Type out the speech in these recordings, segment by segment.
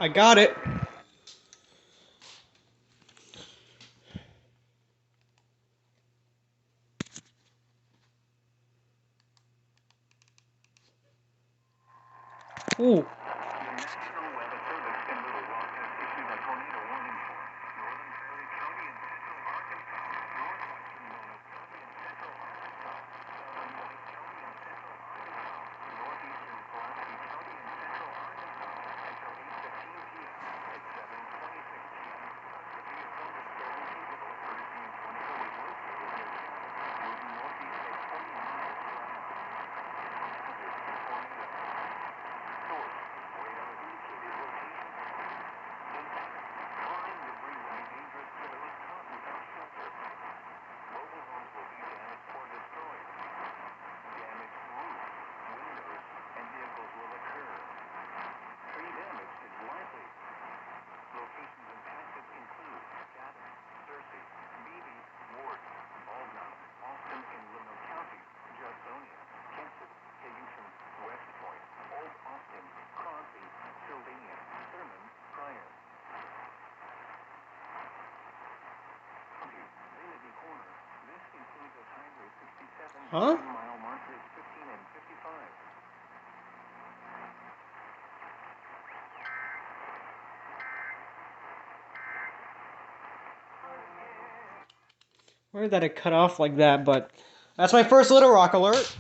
I got it. Ooh. Huh? Weird that it cut off like that, but that's my first Little Rock alert.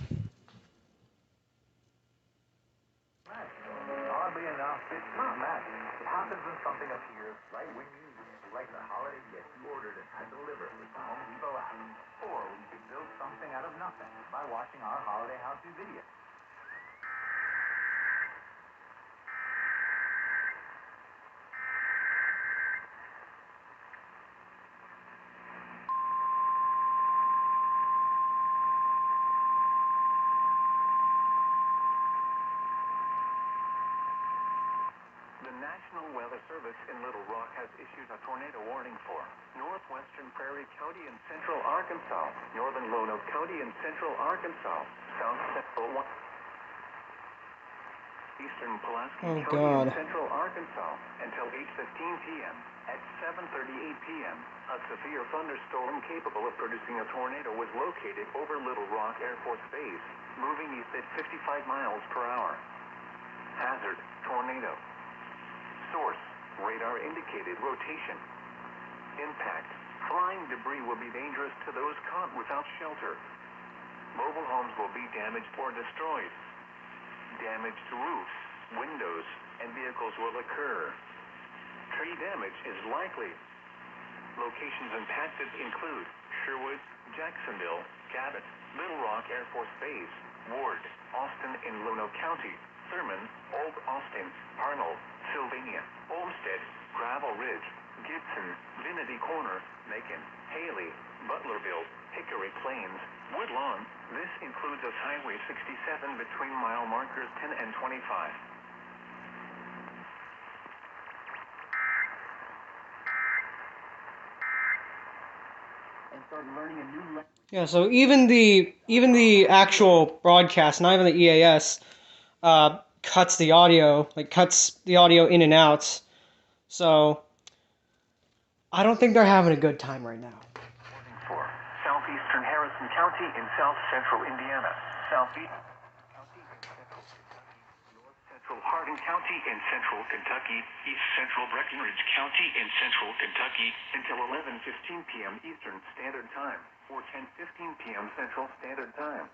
Oddly enough, it's not magic. It happens when something appears right when you need it, like the holiday gift you ordered and had delivered with the Home Depot app. Or we could build something out of nothing by watching our holiday how-to video. The National Weather Service in Little Rock has issued a tornado warning for northwestern Prairie County and central Arkansas, northern Lonoke County and central Arkansas, south central eastern Pulaski County and central Arkansas until 8:15 p.m. At 7:38 p.m., a severe thunderstorm capable of producing a tornado was located over Little Rock Air Force Base, moving east at 55 miles per hour. Hazard, tornado. Source, radar indicated rotation. Impact, flying debris will be dangerous to those caught without shelter. Mobile homes will be damaged or destroyed. Damage to roofs, windows, and vehicles will occur. Tree damage is likely. Locations impacted include Sherwood, Jacksonville, Cabot, Little Rock Air Force Base, Ward, Austin in Lonoke County, Thurman, Old Austin, Arnold, Sylvania, Olmsted, Gravel Ridge, Gibson, Vinity Corner, Macon, Haley, Butlerville, Hickory Plains, Woodlawn. This includes us Highway 67 between mile markers 10 and 25. And start learning a new language. Yeah, so even the actual broadcast, not even the EAS, cuts the audio, in and out. So I don't think they're having a good time right now. For southeastern Harrison County in south central Indiana, southeast County in central Kentucky, north central Hardin County in central Kentucky, east central Breckinridge County in central Kentucky until 11:15 p.m. Eastern Standard Time or 10:15 p.m. Central Standard Time.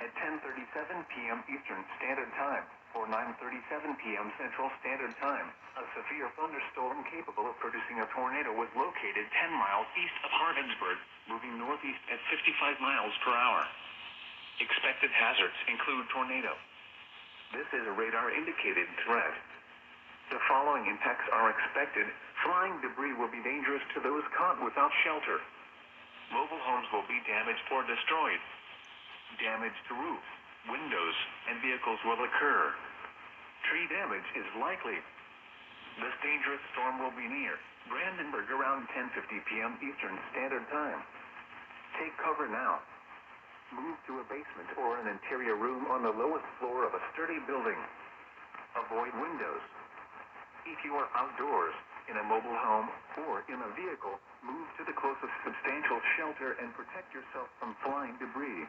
At 10:37 p.m. Eastern Standard Time or 9:37 p.m. Central Standard Time, a severe thunderstorm capable of producing a tornado was located 10 miles east of Hardinsburg, moving northeast at 55 miles per hour. Expected hazards include tornado. This is a radar-indicated threat. The following impacts are expected. Flying debris will be dangerous to those caught without shelter. Mobile homes will be damaged or destroyed. Damage to roofs, windows, and vehicles will occur. Tree damage is likely. This dangerous storm will be near Brandenburg around 10:50 p.m. Eastern Standard Time. Take cover now. Move to a basement or an interior room on the lowest floor of a sturdy building. Avoid windows. If you are outdoors, in a mobile home, or in a vehicle, move to the closest substantial shelter and protect yourself from flying debris.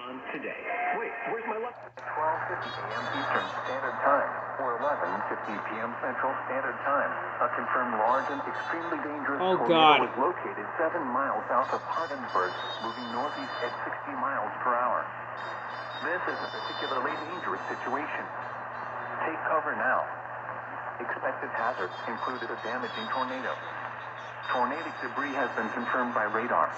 On today. Wait, where's my lunch? 12:50 a.m. Eastern Standard Time, or 11:50 p.m. Central Standard Time. A confirmed large and extremely dangerous tornado was located 7 miles south of Hardinsburg, moving northeast at 60 miles per hour. This is a particularly dangerous situation. Take cover now. Expected hazards included a damaging tornado. Tornadic debris has been confirmed by radar.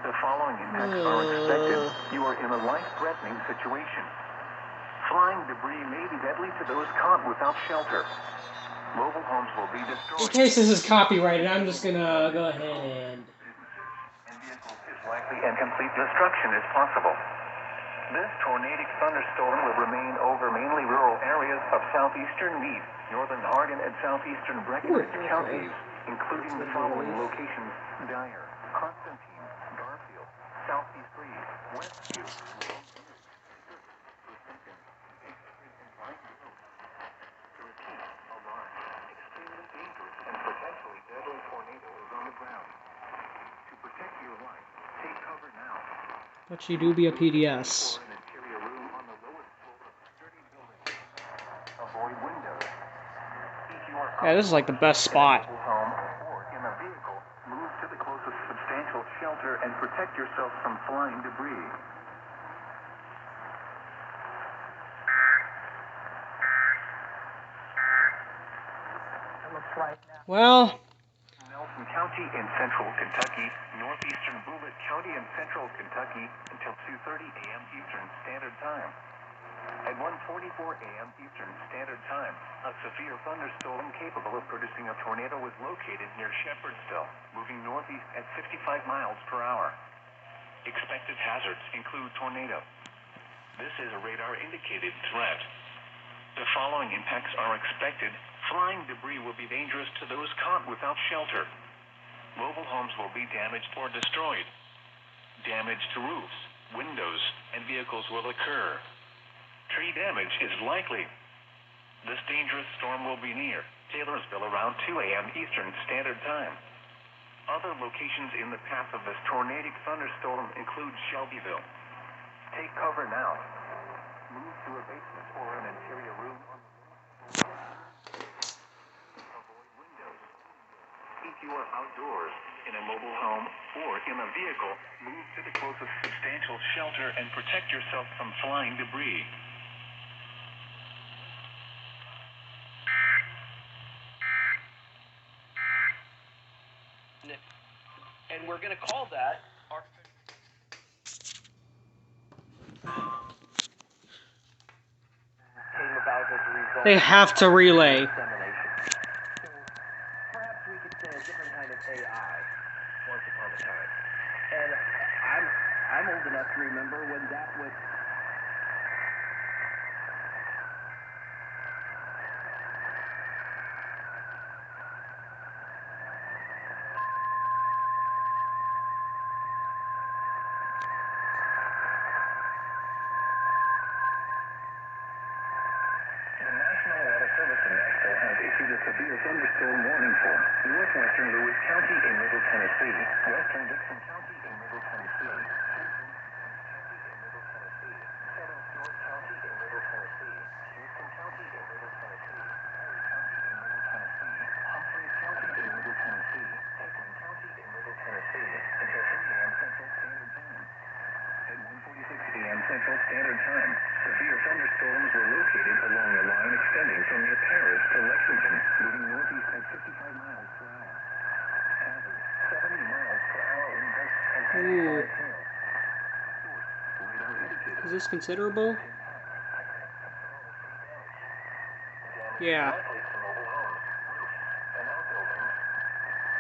The following impacts are expected. You are in a life-threatening situation. Flying debris may be deadly to those caught without shelter. Mobile homes will be destroyed. In case this is copyrighted, I'm just gonna go ahead and vehicles is likely and complete destruction is possible. This tornadic thunderstorm will remain over mainly rural areas of southeastern Meade, northern Hardin, and southeastern Breckenridge counties, including the following locations: Dyer, Constantine, Garfield, Southeast Reed, Westview, a large, extremely dangerous, and potentially deadly tornado is on the ground. To protect your life, take cover now. But you do be a PDS. Yeah, this is like the best spot. Or in a vehicle, move to the closest substantial shelter and protect yourself from flying debris. Well, Nelson County in central Kentucky, northeastern Bullitt County in central Kentucky until 2:30 a.m. Eastern Standard Time. At 1:44 a.m. Eastern Standard Time, a severe thunderstorm capable of producing a tornado was located near Shepherdsville, moving northeast at 55 miles per hour. Expected hazards include tornado. This is a radar-indicated threat. The following impacts are expected. Flying debris will be dangerous to those caught without shelter. Mobile homes will be damaged or destroyed. Damage to roofs, windows, and vehicles will occur. Tree damage is likely. This dangerous storm will be near Taylorsville around 2 a.m. Eastern Standard Time. Other locations in the path of this tornadic thunderstorm include Shelbyville. Take cover now. Move to a basement or an interior room. Avoid windows. If you are outdoors, in a mobile home, or in a vehicle, move to the closest substantial shelter and protect yourself from flying debris. And we're going to call that came about as a result. they have to relay. Perhaps we could say a different kind of AI once upon a time. And I'm old enough to remember when that was. Severe thunderstorm warning for northwestern Lewis County in Middle Tennessee, western Dixon County in Middle Tennessee, southern Stewart County in Middle Tennessee, Houston County in Middle Tennessee, Perry County in Middle Tennessee, Humphreys County in Middle Tennessee, Hickman County in Middle Tennessee, until 3 a.m. Central Standard Time. At 1:46 a.m. Central Standard Time, severe thunderstorms were located along a line extending from near Paris to Lexington, moving northeast at 55 miles per hour. Hazard, 70 miles per hour in gusts and 25 hail. Source, radar indicated. Is this considerable? Yeah. Likely to mobile homes, roofs, and outbuildings.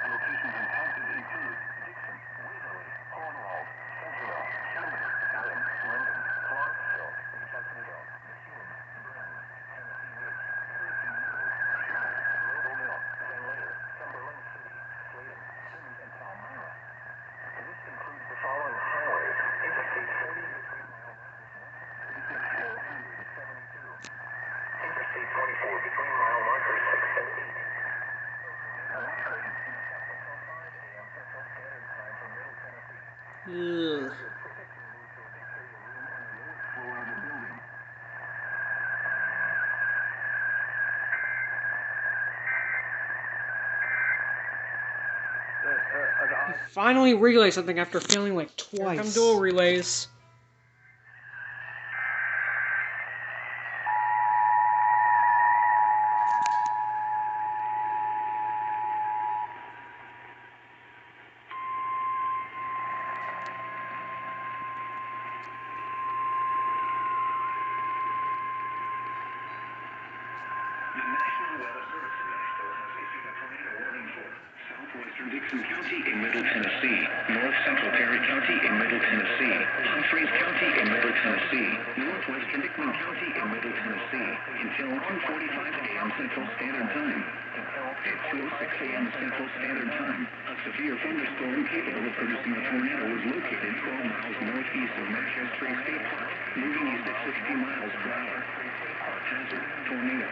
Locations impacted include Dixon, Waverly, Cornwall, Centerville, Camden, Allen, London, Clarksville, Jacksonville, McEwen, Bryn, Tennessee Ridge, Hurricane Mills, Shire, Noble Mill, Van Lair, Cumberland City, Sladen, Simmons, and Palmyra. This includes the following highways: Interstate Ugh. I finally realized something after failing like twice. Here come dual relays. The National Weather Service in Nashville has issued a tornado warning for southwestern Dixon County in Middle Tennessee, north central Perry County in Middle Tennessee, Humphreys County in Middle Tennessee, northwestern Hickman County in Middle Tennessee until 2:45 a.m. Central Standard Time. At 2:06 a.m. Central Standard Time, a severe thunderstorm capable of producing a tornado was located 12 miles northeast of Natchez Trace State Park, moving east at 60 miles per hour. Hazard, tornado.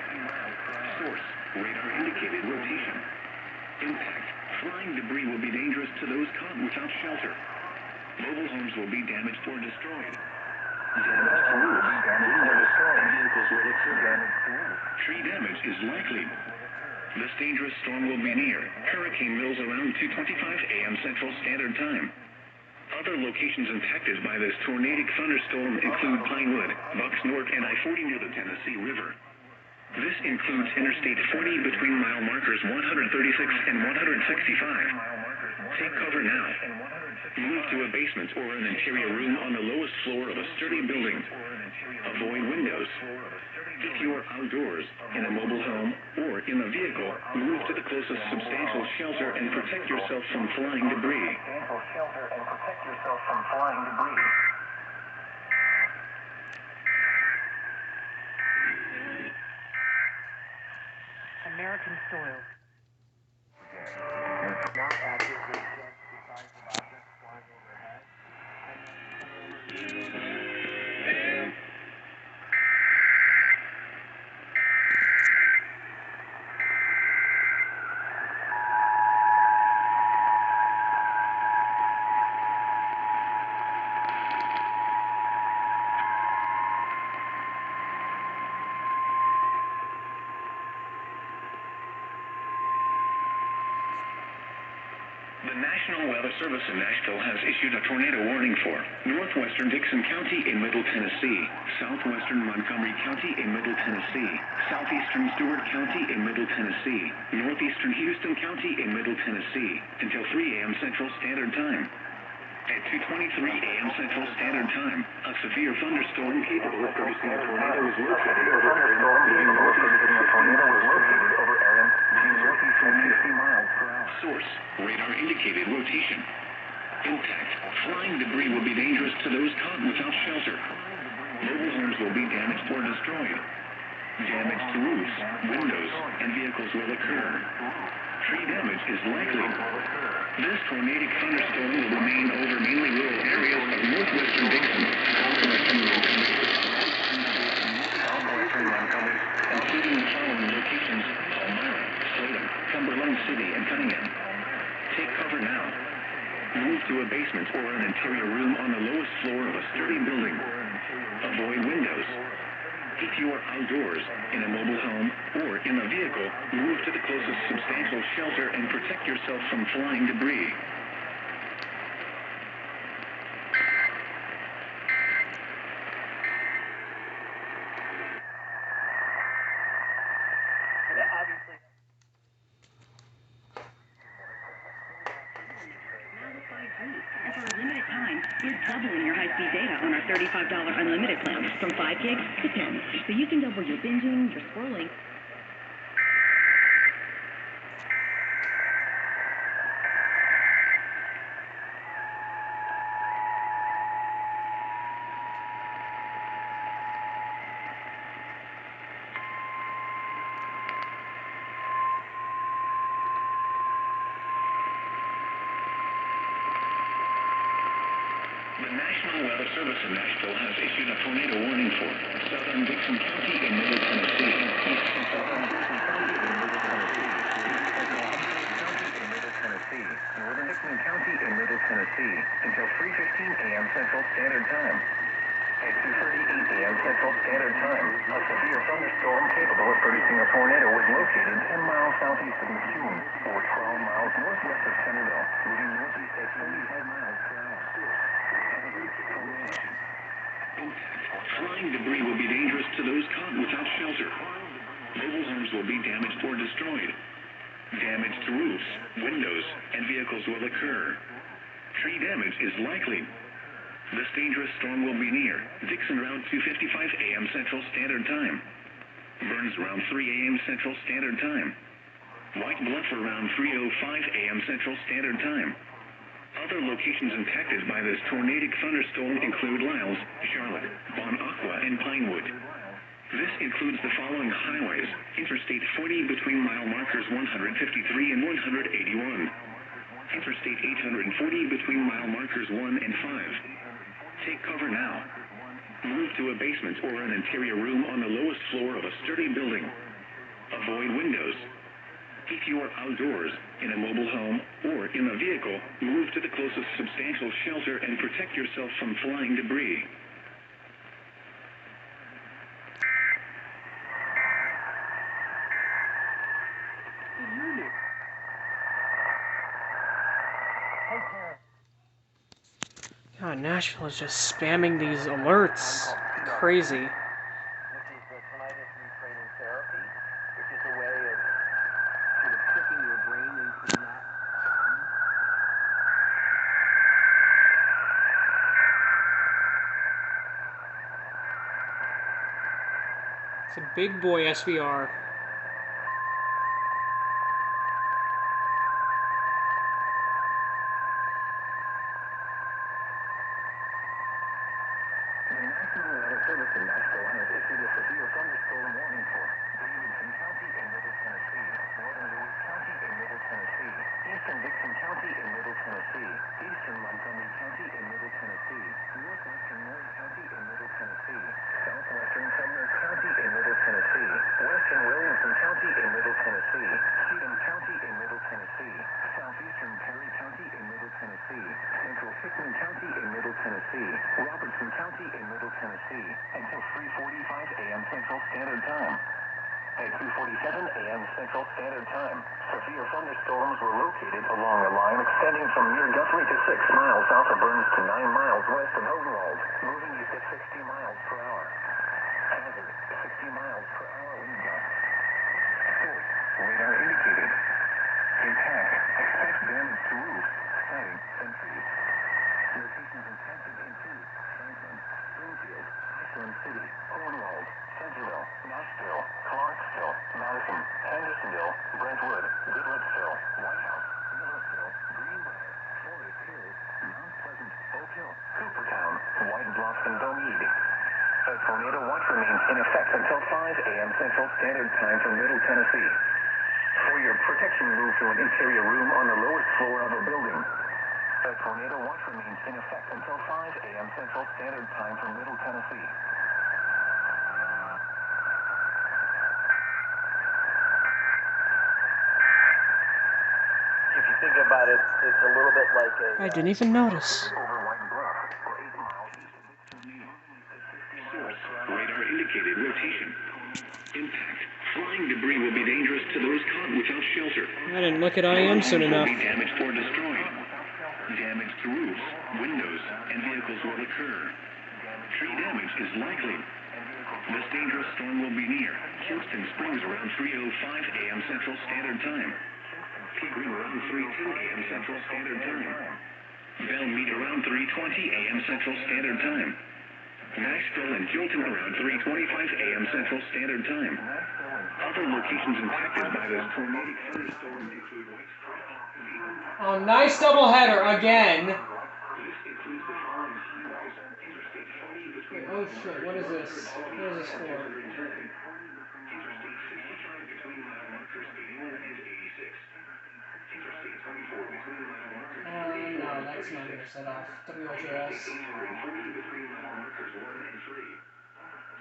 Source, radar indicated rotation. Impact, flying debris will be dangerous to those caught without shelter. Mobile homes will be damaged or destroyed. Damage to roofs, windows, and vehicles will occur. Tree damage is likely. This dangerous storm will be near Hurricane Mills around 2:25 a.m. Central Standard Time. Other locations impacted by this tornadic thunderstorm include Pinewood, Bucks North, and I-40 near the Tennessee River. This includes Interstate 40 between mile markers 136 and 165. Take cover now. Move to a basement or an interior room on the lowest floor of a sturdy building. Avoid windows. If you are outdoors, in a mobile home, or in a vehicle, move to the closest substantial shelter and protect yourself from flying debris. American soil. Not actively sense the size of objects flying overhead. The National Weather Service in Nashville has issued a tornado warning for northwestern Dixon County in Middle Tennessee, southwestern Montgomery County in Middle Tennessee, southeastern Stewart County in Middle Tennessee, northeastern Houston County in Middle Tennessee until 3 a.m. Central Standard Time. At 2:23 a.m. Central Standard Time, a severe thunderstorm capable of producing a tornado was located over area moving northeast at 60 miles per hour. Source, radar indicated rotation. Impact, flying debris will be dangerous to those caught without shelter. Mobile homes will be damaged or destroyed. Damage to roofs, windows, and vehicles will occur. Tree damage is likely. This tornadic thunderstorm will remain over mainly rural areas of northwestern Dixon, southwestern Montgomery, including the following locations: Elmira, Salem, Cumberland City, and Cunningham. Take cover now. Move to a basement or an interior room on the lowest floor of a sturdy building. Avoid windows. If you are outdoors, in a mobile home, or in a vehicle, move to the closest substantial shelter and protect yourself from flying debris. Obviously. Now with 5G. And for a limited time, we're doubling your high-speed data on our $35 unlimited plan from 5 gigs to 10. So you can double your binging, your scrolling. The National Weather Service in Nashville has issued a tornado warning for southern Dixon County in Middle Tennessee, east central Jersey County in Middle Tennessee, east central Humphreys County in Middle Tennessee, northern Hickman County in Middle Tennessee until 3:15 a.m. Central Standard Time. At 2:38 a.m. Central Standard Time, a severe thunderstorm capable of producing a tornado was located 10 miles southeast of Mattoon, or 12 miles northwest of Centerville, moving northeast at 75 miles per hour. Flying debris will be dangerous to those caught without shelter. Mobile homes will be damaged or destroyed. Damage to roofs, windows, and vehicles will occur. Tree damage is likely. This dangerous storm will be near Dixon around 2:55 a.m. Central Standard Time. Burns around 3 a.m. Central Standard Time. White Bluff around 3:05 a.m. Central Standard Time. Other locations impacted by this tornadic thunderstorm include Lyles, Charlotte, Bon Aqua, and Pinewood. This includes the following highways: Interstate 40 between mile markers 153 and 181. Interstate 840 between mile markers 1 and 5. Take cover now. Move to a basement or an interior room on the lowest floor of a sturdy building. Avoid windows. If you are outdoors, in a mobile home, or in a vehicle, move to the closest substantial shelter and protect yourself from flying debris. God, Nashville is just spamming these alerts. Crazy. Which is the tinnitus retraining therapy, which is a way of sort of tricking your brain into not. It's a big boy SVR. The National Weather Service in Nashville has issued a severe thunderstorm warning for Davidson County in Middle Tennessee, northern Lewis County in Middle Tennessee, eastern Dixon County in Middle Tennessee, eastern Montgomery County in Middle Tennessee, northwestern Maury County in Middle Tennessee, southwestern Sumner County in Middle Tennessee, western Williamson County in Middle Tennessee, Cheatham County in Middle Tennessee, southeastern Perry County in Middle Tennessee, central Hickman County in Middle Tennessee, Robertson County in Middle Tennessee, until 3:45 a.m. Central Standard Time. At 2:47 a.m. Central Standard Time, severe thunderstorms were located along a line extending from near Guthrie to 6 miles south of Burns to 9 miles west of Odenwald, moving east at 60 miles per hour. Hazard, 60 miles per hour wind gusts. Source, radar indicated. Impact, expect damage to roofs, siding, and trees. Locations impacted include Franklin, Springfield, Ashland City, Cornwall, Centerville, Nashville, Clarksville, Madison, Hendersonville, Brentwood, Goodlettsville, White House, Millersville, Greenbrier, Forest Hills, Mount Pleasant, Oak Hill, Coopertown, White Bluff, and Domead. A tornado watch remains in effect until 5 a.m. Central Standard Time for Middle Tennessee. For your protection, move to an interior room on the lowest floor of a building. A tornado watch remains in effect until 5 a.m. Central Standard Time for Middle Tennessee. If you think about it, it's a little bit like a. I didn't even notice. Over White Bluff, or 8 miles east of Dixon. Source, radar indicated rotation. Impact, flying debris will be dangerous to those caught without shelter. I didn't look at IM soon enough. Will be damaged or destroyed. Damage to roofs, windows, and vehicles will occur. Tree damage is likely. This dangerous storm will be near Houston Springs around 3:05 a.m. Central Standard Time. Pegram around 3:10 a.m. Central Standard Time. Belmead around 3:20 a.m. Central Standard Time. Nashville and Gilton around 3:25 a.m. Central Standard Time. Other locations impacted by this tornadic thunderstorm include White Springs. Oh, nice doubleheader again. This includes the following highways: Interstate 40 between Oh shit, what is this? What is this for? Interstate 55 between mile markers 81 and 86. Interstate 24 between mile markers 34 No, and that's not 36. gonna set off. Interstate WHOS. 840 between mile markers 1 and 3.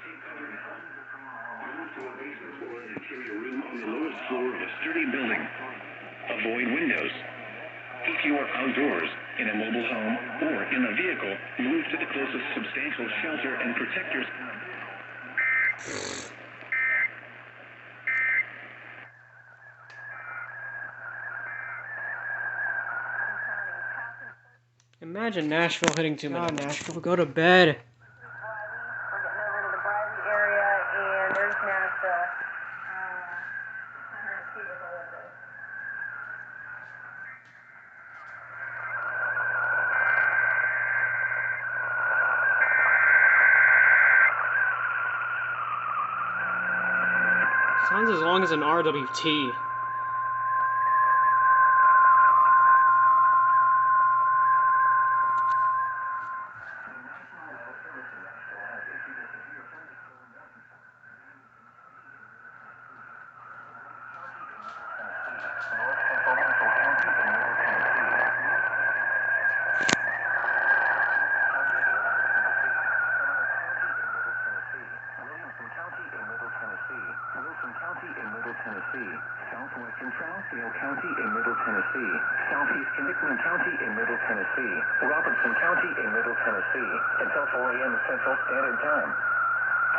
Take cover now. Move to a basement or an interior room on the lowest floor of a sturdy building. Avoid windows. If you are outdoors, In a mobile home or in a vehicle, move to the closest substantial shelter and protect yourself. Imagine Nashville hitting 2 minutes. Nashville, go to bed. We're getting over to the Briley area, and there's Nashville. Hard to see with all of this. Sounds as long as an RWT. Southwestern Trousdale County in Middle Tennessee, southeastern Hickman County in Middle Tennessee, Robertson County in Middle Tennessee, until 4 a.m. Central Standard Time.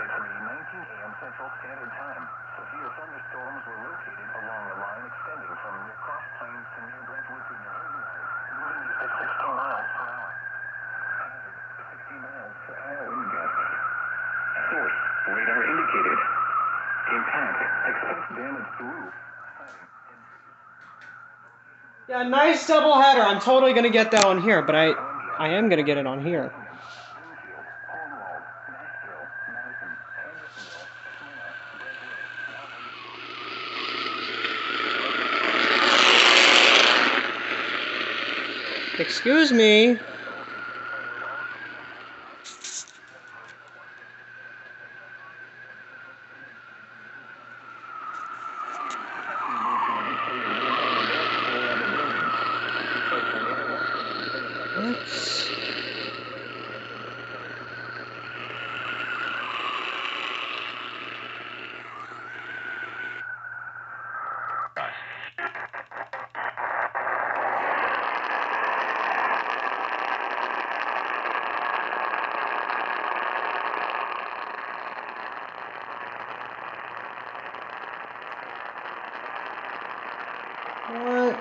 At 3:19 a.m. Central Standard Time, severe thunderstorms were located along a line extending from near Cross Plains to near Brentwood to near Hazelwise, moving east at 16 miles per hour. Hazard, 60 miles per hour wind gust. Source, radar indicated. Impact, expect damage to roof. Yeah, nice double header. I'm totally gonna get that on here, but I am gonna get it on here. Excuse me. What?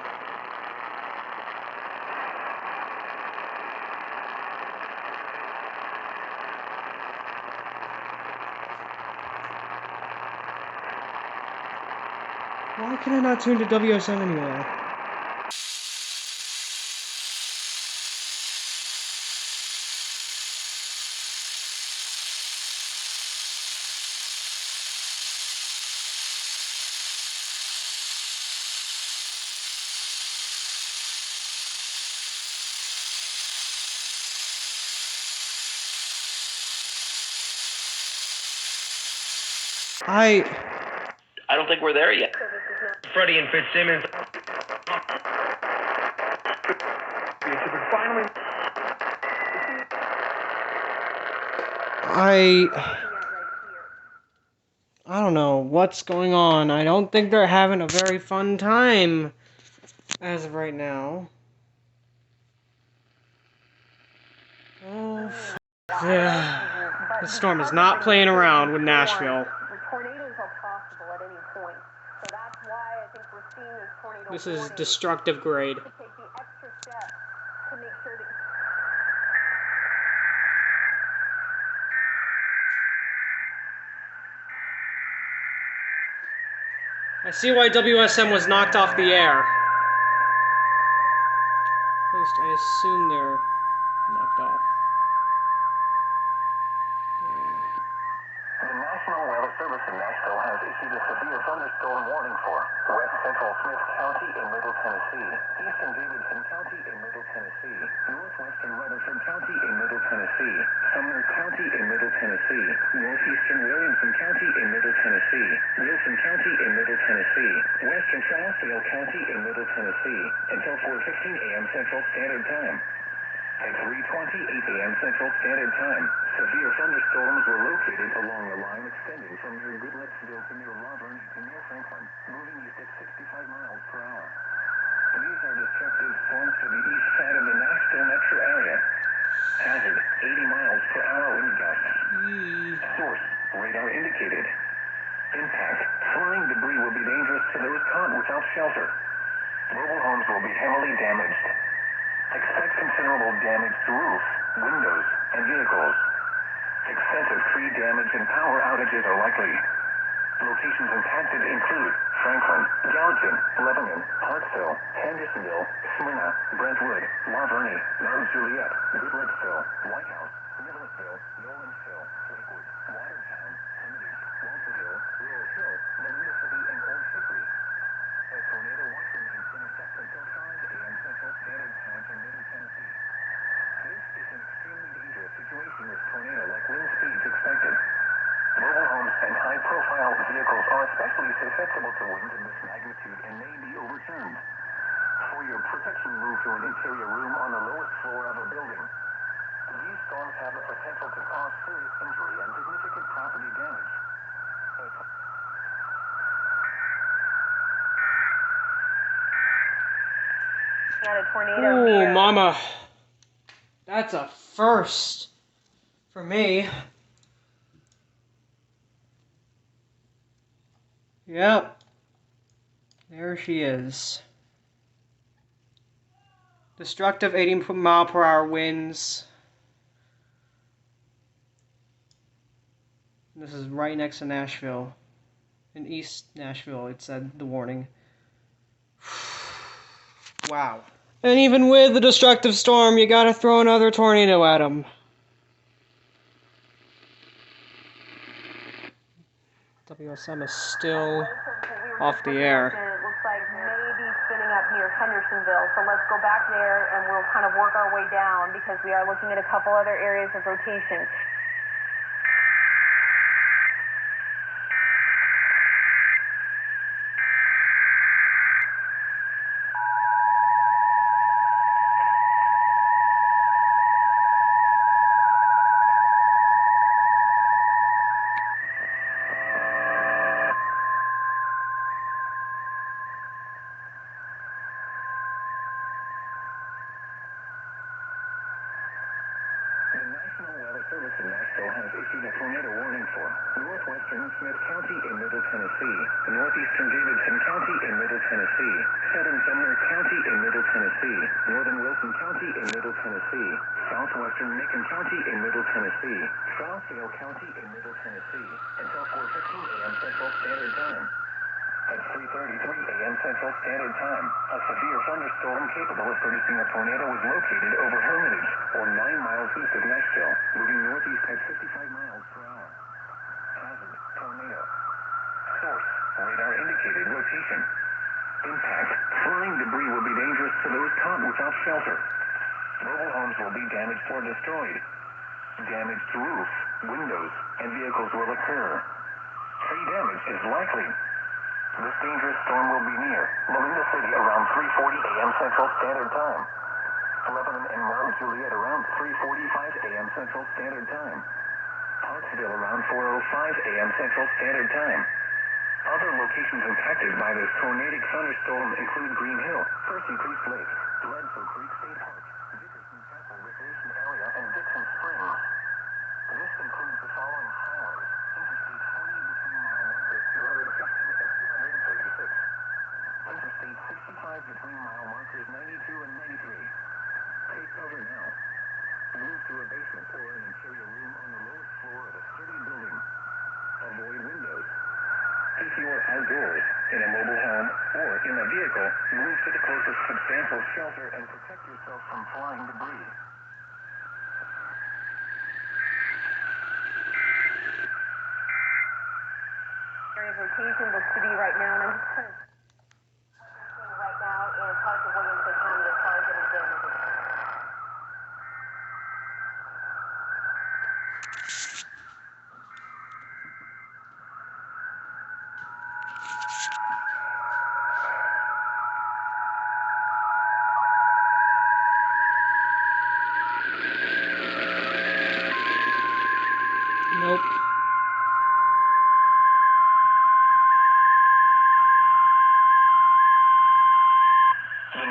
Why can I not tune to WSM anymore? I don't think we're there yet. Freddie and Fitzsimmons. I don't know what's going on. I don't think they're having a very fun time as of right now. Oh, yeah. The storm is not playing around with Nashville. Tornadoes are possible at any point. So that's why I think we're seeing this tornado This is warning destructive grade. to take the extra steps to make sure that I see why WSM was knocked off the air. At least I assume they're knocked off. The National Weather Service in Nashville has issued a severe thunderstorm warning for West Central Smith County in Middle Tennessee, Eastern Davidson County in Middle Tennessee, Northwestern Rutherford County in Middle Tennessee, Sumner County in Middle Tennessee, Northeastern Williamson County in Middle Tennessee, Wilson County in Middle Tennessee, Western Trousdale County in Middle Tennessee, until 4:15 a.m. Central Standard Time. At 3:28 a.m. Central Standard Time, severe thunderstorms were located along a line extending from near Goodlettsville to near Auburn to near Franklin, moving east at 65 miles per hour. These are destructive storms to the east side of the Nashville 80 miles per hour wind gusts. Source, radar indicated. Impact, flying debris will be dangerous to those caught without shelter. Mobile homes will be heavily damaged. Expect considerable damage to roofs, windows, and vehicles. Extensive tree damage and power outages are likely. Locations impacted include Franklin, Gallatin, Lebanon, Parksville, Hendersonville, Smyrna, Brentwood, La Verne, Mount Juliet, Goodlettsville, White House, Milledgeville, Nolensville, Lakewood, Watertown, Hermitage, Walterville, Rural Hill, Molina City, and Old Hickory. A tornado watch remains in effect until 5 a.m. Central Standard Time for Middle Tennessee. This is an extremely dangerous situation with tornado-like wind speeds expected. Mobile homes and high-profile vehicles are especially susceptible to wind in this magnitude and may be overturned. For your protection, move to an interior room on the lowest floor of a building. These storms have the potential to cause serious injury and significant property damage. Got a tornado Ooh, here. mama. That's a first for me. Yep. There she is. Destructive 80-mile-per-hour winds. This is right next to Nashville. In East Nashville, it said the warning. Wow. And even with the destructive storm, you gotta throw another tornado at them. WSM is still off the air. It looks like maybe spinning up near Hendersonville. So let's go back there and we'll kind of work our way down because we are looking at a couple other areas of rotation. The National Weather Service in Nashville has issued a tornado warning for northwestern Smith County in Middle Tennessee, northeastern Davidson County in Middle Tennessee, southern Sumner County in Middle Tennessee, northern Wilson County in Middle Tennessee, southwestern Macon County in Middle Tennessee, Trousdale County in Middle Tennessee, until 4:15 a.m. Central Standard Time. At 3:33 a.m. Central Standard Time, a severe thunderstorm capable of producing a tornado was located over Hermitage, or 9 miles east of Nashville, moving northeast at 55 miles per hour. Hazard, tornado. Source, radar indicated rotation. Impact, flying debris will be dangerous to those caught without shelter. Mobile homes will be damaged or destroyed. Damage to roofs, windows, and vehicles will occur. Tree damage is likely. This dangerous storm will be near Molina City around 3:40 a.m. Central Standard Time. Lebanon and Mount Juliet around 3:45 a.m. Central Standard Time. Parksville around 4:05 a.m. Central Standard Time. Other locations impacted by this tornadic thunderstorm include Green Hill, Percy Creek Lake, Bledsoe Creek State Park, Dickerson Chapel Recreation Area, and Dixon Springs. This includes the following highways: Interstate 40 between mile markers 215 and 236. Interstate 65 between mile markers 92 and 93. Take cover now. Move to a basement or an interior room on the lowest floor of a sturdy building. Avoid windows. If you are outdoors, in a mobile home, or in a vehicle, move to the closest substantial shelter and protect yourself from flying debris. Area of rotation looks to be right now, and I'm just kind of right now in parts of Williamson County as far as any damages. Nope. The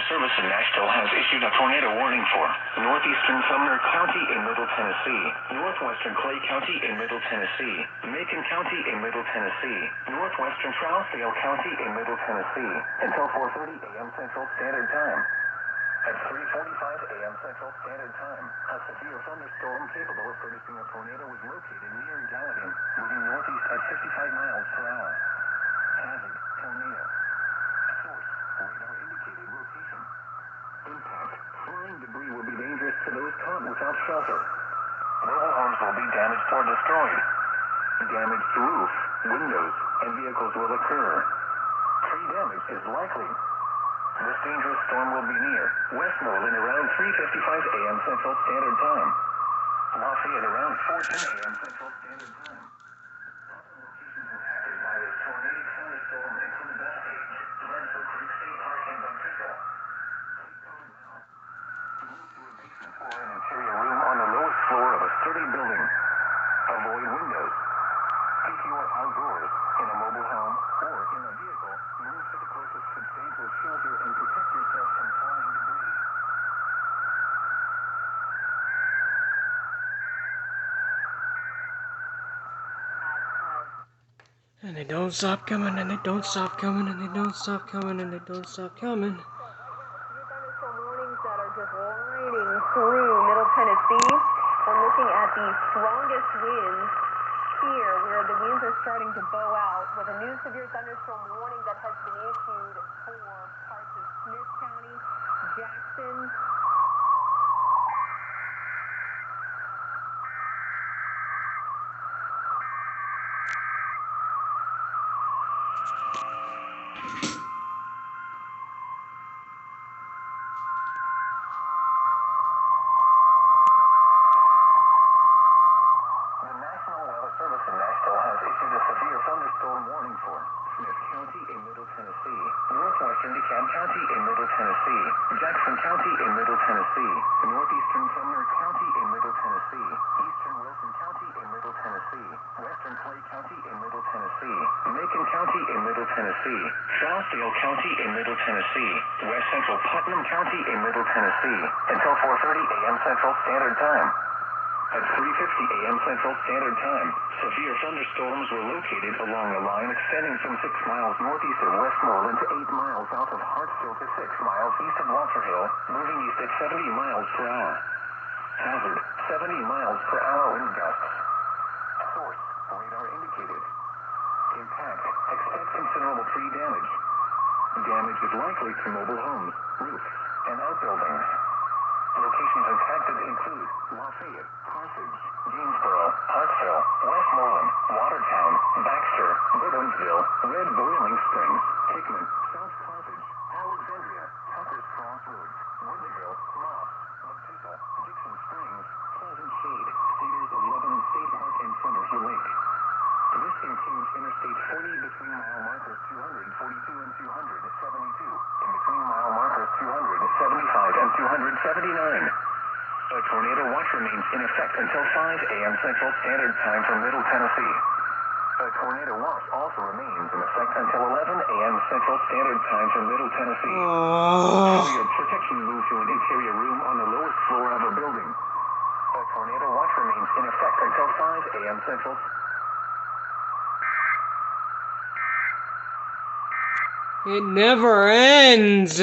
Service in Nashville has issued a tornado warning for northeastern Sumner County in Middle Tennessee, northwestern Clay County in Middle Tennessee, Macon County in Middle Tennessee, northwestern Trousdale County in Middle Tennessee, until 4:30 a.m. Central Standard Time. At 3:45 a.m. Central Standard Time, a severe thunderstorm capable of producing a tornado was located near Gallatin, moving northeast at 55 miles per hour. Hazard, tornado. Source, radar indicated rotation. Impact, flying debris will be dangerous to those caught without shelter. Mobile homes will be damaged or destroyed. Damage to roof, windows, and vehicles will occur. Tree damage is likely. This dangerous storm will be near Westmoreland around 3:55 a.m. Central Standard Time. Lafayette around 4:10 a.m. Central Standard Time. Other locations impacted by this tornadic thunderstorm include Bethpage, Redford Creek State Park, and Bucktickle. Please go now. Move to a basement or an interior room on the lowest floor of a sturdy building. Avoid windows. If you are outdoors, in a mobile home, or in a vehicle, move to the closest substantial shelter and protect yourself from flying debris. And they don't stop coming, and they don't stop coming, and they don't stop coming, and they don't stop coming. Thunderstorm warnings that are just lining through Middle Tennessee. We're looking at the strongest winds here, where the winds are starting to bow out, with a new severe thunderstorm warning that has been issued for parts of Smith County, Jackson. The National Weather Service in Nashville has issued a severe thunderstorm warning for Smith County in Middle Tennessee, northwestern DeKalb County in Middle Tennessee, Jackson County in Middle Tennessee, northeastern Sumner County in Middle Tennessee, eastern Wilson County in Middle Tennessee, western Clay County in Middle Tennessee, Macon County in Middle Tennessee, Trousdale County in Middle Tennessee, west central Putnam County in Middle Tennessee, until 4:30 a.m. Central Standard Time. At 3:50 a.m. Central Standard Time, severe thunderstorms were located along a line extending from 6 miles northeast of Westmoreland to 8 miles south of Hartsville to 6 miles east of Walter Hill, moving east at 70 miles per hour. Hazard, 70 miles per hour wind gusts. Source, radar indicated. Impact, expect considerable tree damage. Damage is likely to mobile homes, roofs, and outbuildings. Locations impacted include Lafayette, Carthage, Greensboro, Hartsville, Westmoreland, Watertown, Baxter, Goodwinville, Red Boiling Springs, Hickman, South Carthage, Alexandria, Tucker's Crossroads, Woodville, Moss, Bucktickle, Dixon Springs, Pleasant Shade, Cedars of Lebanon State Park, and Center Hill Lake. This includes Interstate 40 between mile markers 242 and 272, and between mile markers 275 and 279. A tornado watch remains in effect until 5 a.m. Central Standard Time for Middle Tennessee. A tornado watch also remains in effect until 11 a.m. Central Standard Time for Middle Tennessee. For your protection, move to an interior room on the lowest floor of a building. A tornado watch remains in effect until 5 a.m. Central. It never ends.